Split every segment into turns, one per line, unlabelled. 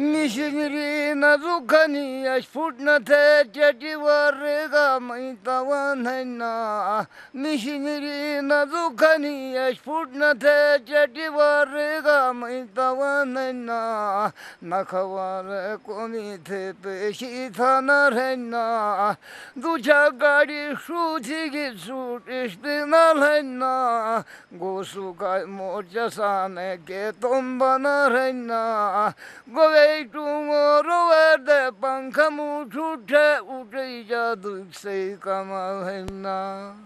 Mishigiri na zukani ash futna the chati warga maitawan haina. Mishigiri na zukani ash futna the chati warga maitawan haina. Nakhawar komi the peshi thana haina. Ducha gadi shuthi ki shoot istinal haina. Gosu kai morcha sane ke tombana haina. Tomorrow at the Pankamu to Uteja Duxe Kamahena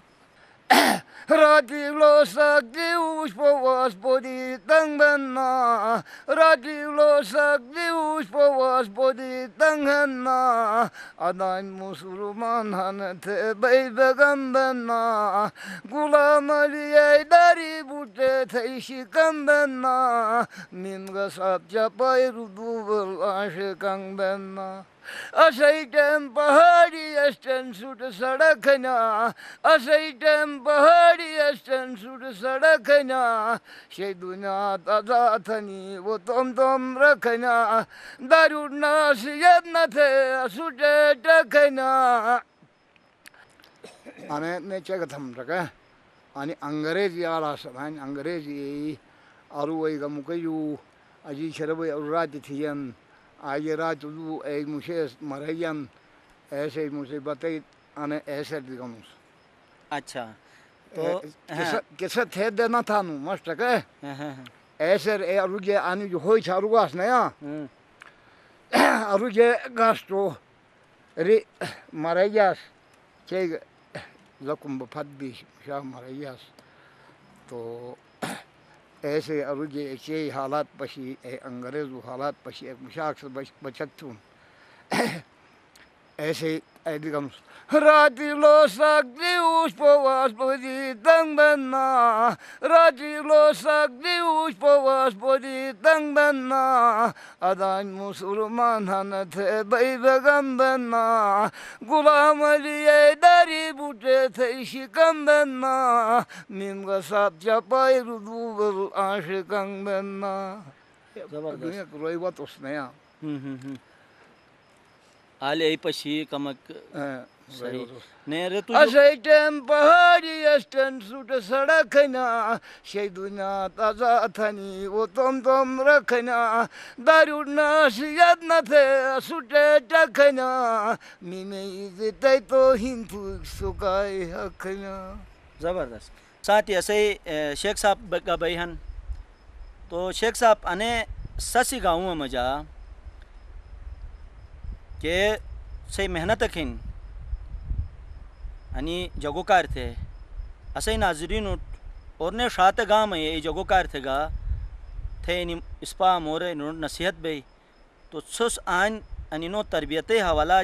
Rati Losak Deus was body Tangana Rati Losak Deus was body Tangana Adan Musulman Hanate Baby Gambana Gulamali Dari Bute Taishi Gambana Minga Sabja Pairudu Ashe Gambana Asaitem Pahadi Esten Sut Sadakana Asaitem Pahadi Esten Sut Sadakana Sheduna Tadatani Votom Tom Rakana Daruna Siyadnate Sute Takana Ane Nechagatam Raka Ani Angarezi Alasaman Angarezi Aruai Gamukayu Aji Sharabai Uraditian آج رات تو ایک مجھے مریم ایسے مجھے بتائی آنے ایسے دکھاؤں
اچھا تو
کیسے تھے دینا تھا نو مست ہے ایسے روجے آنے جو ہوئی تھا رواس نیا روجے گاستو ری مریاس چیگ لکم بفت بھی شاہ مریاس تو ایسے روجے ایسے حالات پشی انگریزو حالات پشی ایک مشاک سے بچتون ایسے ایدگم راتی لو سکتی اس پواس پودی تنگ بننا راتی لو سکتی اس پواس پودی تنگ بننا ادان مسلمان ہنتے بھائی بگم بننا غلام علی داری بوٹے تھے شکم بننا میم کا ساتھ چپائی ردو عاشقم بننا دنیا کو روئی بات اس نیا
آلے ای پشی کمک صحیح نیرے تو
اسیٹم پہاڑی اسٹن سوٹ سڑکنا شیدونا تازہ تھنی وہ تم رکھنا دارونا سیادنا تھے سوٹے ٹکنا میمے عزتے تو ہندو سکائے حقنا
زبردست ساتھی ایسے شیخ صاحب کا بیان تو شیخ صاحب انے سسی گاؤں مجا کہ سی محنت کھن انی جگوکار تھے اسے ناظرین اور نے شاعت گاہ میں یہ جگوکار تھے گا تھے انی اسپا مورے نصیحت بے تو سس آن انی نو تربیت حوالہ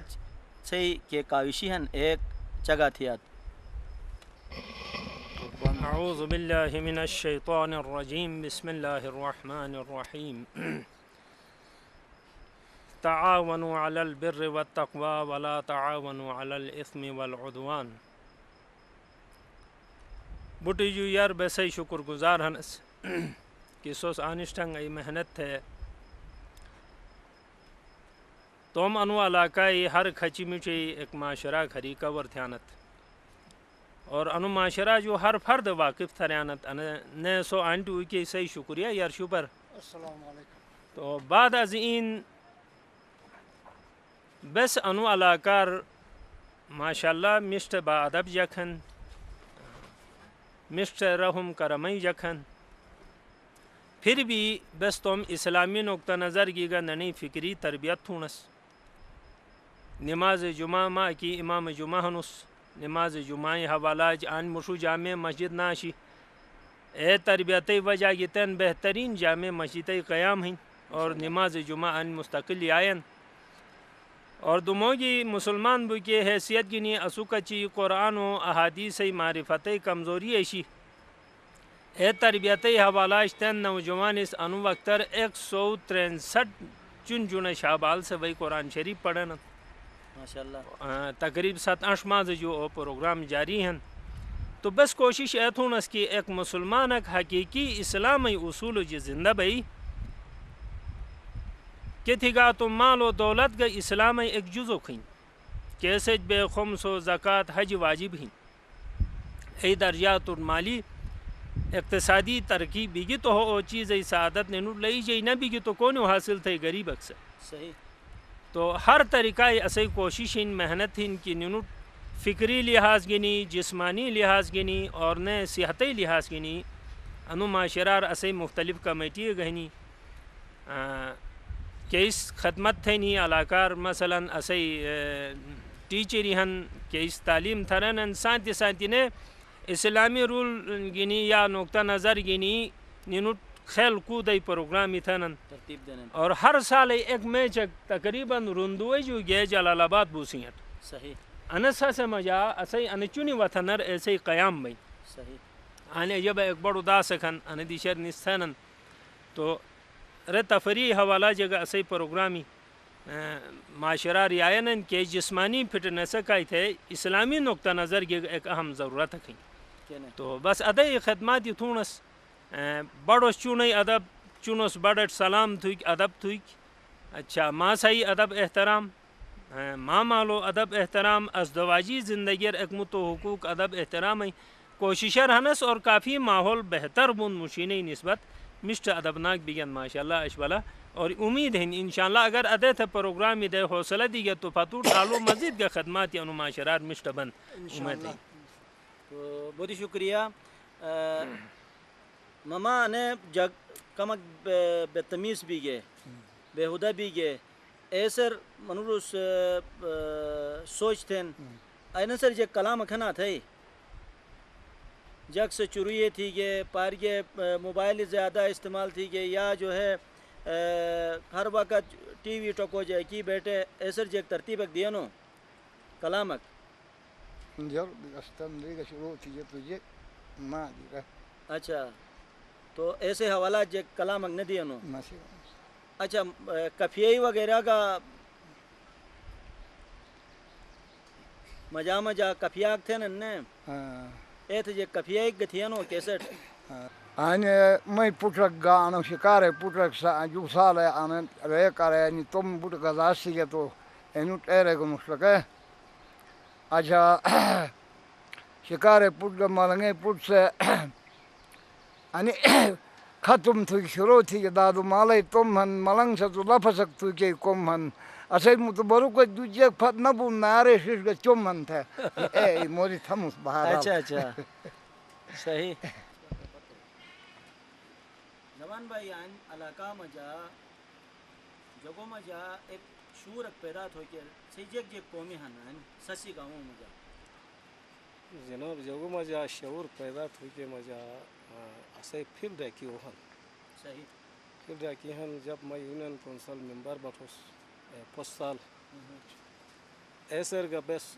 سے کہ کاوشی ہن ایک جگہ تھیات
اعوذ باللہ من الشیطان الرجیم بسم اللہ الرحمن الرحیم تعاونوا علی البر والتقوى ولا تعاونوا علی الاثم والعدوان بوٹی جو یار بیسے شکر گزار ہنس کہ سوس آنشتنگ ای محنت ہے توم انو علاقائی ہر کھچی مچی ایک معاشرہ کھری کور تھیانت اور انو معاشرہ جو ہر فرد واقف تھریانت نے سو آنٹو کی صحیح شکریہ یار شکر
السلام علیکم
تو بعد از این بس انو علاقار ماشاءاللہ مشت با ادب جکھن مشت رحم کرمی جکھن پھر بھی بس تم اسلامی نقطہ نظر کی گا ننی فکری تربیت تھونس نماز جمعہ ماں کی امام جمعہ ہنس نماز جمعہ حوالہ آن مشو جامع مسجد ناشی اے تربیتی وجہ گتن بہترین جامع مسجد قیام ہیں اور نماز جمعہ ان مستقل آئین اور دموگی مسلمان بو کی حیثیت گنی اسوکچی قرآن و احادیث معرفت کمزوری ایشی اے تربیتی حوالہ اشتن نوجوان اس انو وقتر 163 چن جن شابال سے وہی قرآن شریف پڑھن ماشاءاللہ تقریب 7-8 ماہ جو پروگرام جاری ہیں تو بس کوشش ایتھون اس کی ایک مسلمان ایک حقیقی اسلامی اصول جی زندہ بھئی کہ تھی گا تو مال و دولت گا اسلام ایک جزو کھین کیسے بے خمس و زکوٰۃ حج واجب ہی ای درجات المالی اقتصادی ترقی بیگی تو ہو چیز ای سعادت نے نو لئی جئی نہ بیگی تو کون حاصل تھے غریب اکثر
صحیح
تو ہر طریقہ ایسے کوشش ان محنت ان کی ننو فکری لحاظ گنی جسمانی لحاظ گنی اور نے صحتی لحاظ گنی انو معاشرار اسے مختلف کمیٹی گہنی کیس خدمت تھے نہیں علاقار مثلا اسے ٹیچری ہن کیس تعلیم تھرن سانتی سانتی نے اسلامی رول گنی یا نقطہ نظر گنی نینو خیل کود پروگرام تھنن
ترتیب دینے
اور ہر سال ایک میچ تقریباً رندوئی جو گئے جلال آباد بوسیٹ
صحیح
انسا سے مجا اسے انچونی وطنر ایسے قیام بھئی
صحیح
آنے جب ایک بڑو دا سکھن آنے دیشر نستانن تو رے تفریح حوالہ جگہ اسے پروگرامی معاشرہ ریائنن کے جسمانی فٹنس کا تھے اسلامی نقطہ نظر کی ایک اہم ضرورت ہے تو بس ادائی خدمات تھونس بڑوس چونئی ادب چونس بڑٹ سلام تھوک ادب تھوک اچھا ماں سائی ادب احترام ماں مالو ادب احترام ازدواجی زندگی اکمت و حقوق ادب احترام کوششر ہنس اور کافی ماحول بہتر بن مشینی نسبت مشت ادبناک بگن ماشاءاللہ اشبالہ اور امید ہے انشاءاللہ اگر ادے تھے پروگرامی دے حوصلہ دی گیا تو فتور ڈالو مزید کا خدمات یا معاشرات مشت بند امید ہے
تو بہت شکریہ مما نے جگ کمک بتمیز بھی گئے بےہدہ بھی گئے ایسر منورس سوچ تھے این سر جگ کلام کھنا تھے جگ سے چرویے تھی گئے پارگے موبائل زیادہ استعمال تھی گئے یا جو ہے ہر وقت ٹی وی ٹوکو جائے کی بیٹھے ایسر جگ ترتیب دیا نو کلامک اچھا تو ایسے حوالہ جگ کلامک نہ دیا نو اچھا کفیئی وغیرہ کا مجا مجا کفیاک تھے ننے اے تھے جے کفیائی گتھیانو کیسٹ
آنے میں پٹرک گا آنا شکارے پٹرک جو سال ہے آنے رے کرے یعنی تم پٹرک ازاسی گے تو اینو ٹیرے کو مشترکے اچھا شکارے پٹرک ملنگے پٹ سے آنے ختم تھی شروع تھی کہ دادو مالی تم ہن ملنگ سے تو لفظک تھی کہ کم ہن اسے متبرو کو دوجہ پھت نبو نارے شش گا چم ہن تھے اے موری تھمس بہار
اچھا اچھا صحیح نوان بھائی آن علاقہ مجا جگو مجا ایک شور پیدا تھو کہ سی جگ جگ قومی ہن سسی گاؤں مجا
جناب جگو مجا شعور پیدا تھو کہ مجا اسے پھر ڈیکی ہن
صحیح
پھر ڈیکی ہن جب میں یونین کونسل ممبر بٹھوس پوست سال ایسر گا بس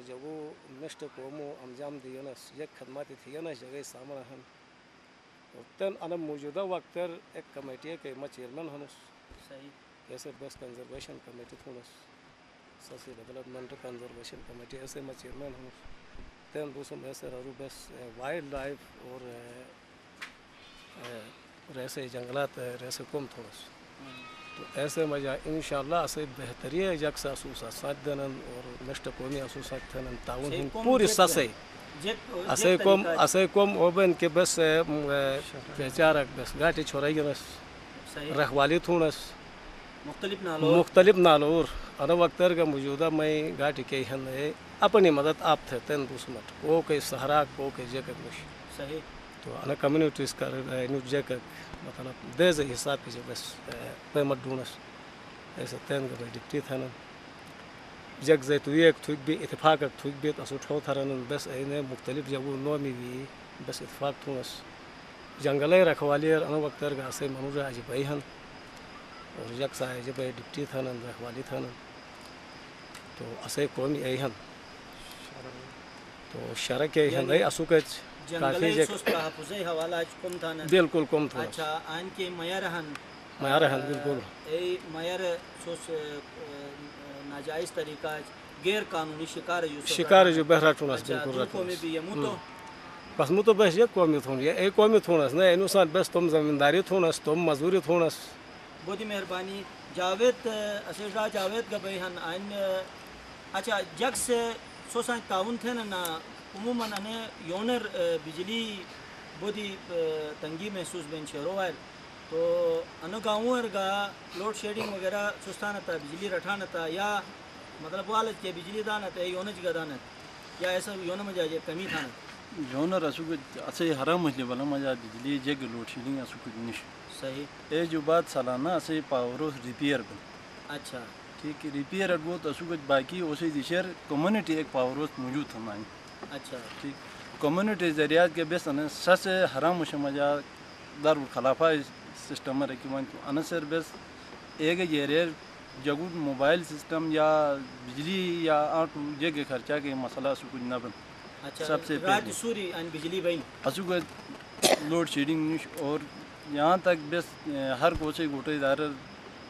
جگو مشت قومو انجام دیونس یک خدماتی تھینس جگہ سامنا ہن تن انا موجودہ وقت ایک کمیٹی کے ما چیئرمین ہنس
صحیح
ایسر بس کنزرویشن کمیٹی تھونس سسی ڈیولپمنٹ کنزرویشن کمیٹی ایسے ما چیئرمین ہنس تین دوسم ایسے رارو بس وائلڈ لائف اور ریسے جنگلات ریسے کم تھونس تو ایسے مجا انشاءاللہ اسے بہتری جگ سے اسوسا ساتھ دنن اور مشت قومی اسوسا تھنن تعاون ہن پوری سسے اسے کم اوبن کے بس بیچارک بس گاٹی چھوڑائی گنس رہوالی تھونس مختلف نالور انا وقتر کا موجودہ میں گاٹی کے ہن اپنی مدد آپ تھے تین دوسمٹ کو کئی سہرا کو کئی جگہ مش
صحیح
تو انا کمیونٹیز کر نو جگہ مطلب دے زے حساب کی بس پیمت ڈونس ایسے تین کا ڈپٹی تھن جگ زے تو ایک تھوک بھی اتفاق تھوک بھی اسو ٹھو تھرن بس اینے مختلف جگہ نومی بھی بس اتفاق تھونس جنگلے رکھوالی انا وقتر کا سے منوجا اج بھائی ہن اور جگ سا جب ڈپٹی تھن رکھوالی تھن تو اسے قومی ای ہن تو شرک ای ہن اسو کے
جنگلے سوس تحفظی حوالہ کم تھا
بالکل کم تھا
اچھا آن کے میارہن
بالکل
ای میار سوس ناجائز طریقہ غیر قانونی
شکار جو بہرا ٹونس بالکل
قومی بھی متو
بس متو بس یہ قومی تھون یہ قومی تھونس نہ انسان بس تم زمینداری تھونس تم مزدوری تھونس
بہت ہی مہربانی جاوید اسیرا جاوید کا بیان آئین اچھا جگ سے سوسائن تعاون تھے نا عموماً انہیں یونر بجلی بودی تنگی محسوس بین شہروں وائر تو انو گاؤں ارگا لوڈ شیڈنگ وغیرہ سستانہ تا بجلی رٹھانا تا یا مطلب والد کے بجلی دانا تا یونج کا دانا یا ایسا یونم جا کمی تھا
یونر اسو اسے حرام مجھے بلا مجا بجلی جگ لوڈ شیڈنگ اسو کچھ نش
صحیح
اے جو بات سالانہ اسے پاورس ریپیئر بن
اچھا
ٹھیک ہے ریپیئر اڈبوت اسو کچھ باقی اسے دیشر کمیونٹی ایک پاورس موجود تھا مائن
اچھا
ٹھیک کمیونٹی ذریعات کے بیس انہیں سس حرام مجا در خلافہ سسٹم رکھی ون انصر بیس ایک یہ جگہ موبائل سسٹم یا بجلی یا آٹو جگہ خرچہ کے مسئلہ اسو کچھ نہ بن
اچھا
سب سے
راج سوری ان بجلی بین
اسو کو لوڈ شیڈنگ نش اور یہاں تک بس ہر کوچے گوٹے دار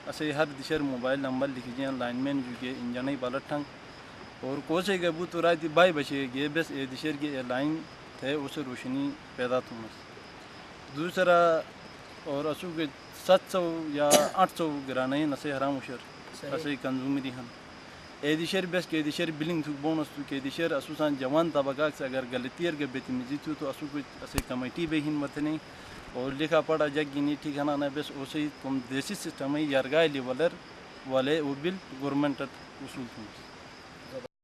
اسے ہر دشر موبائل نمبر لکھی جائیں لائن مین جو کہ انجن ہی پالٹ ٹھنگ اور کوچے کے بو تو رات بائی بچے گئے بس اے دشر کی لائن تھے اسے روشنی پیدا تھومس دوسرا اور اسو کے 700 یا 800 گرانے نسے حرام اشر اسے کنزومری ہن اے دشر بس کے دشر بلنگ تھو بونس تو کے دشر اسوسان جوان طبقہ سے اگر غلطیار کے بیتمیزی تو اسو کو اسے کمیٹی بے ہن متنی اور لکھا پڑھا جگ گینی ٹھیک ہے نا بس اسے تم دیسی سسٹم ہے یارگاہ لیولر والے وہ بل گورنمنٹ اصول تھومس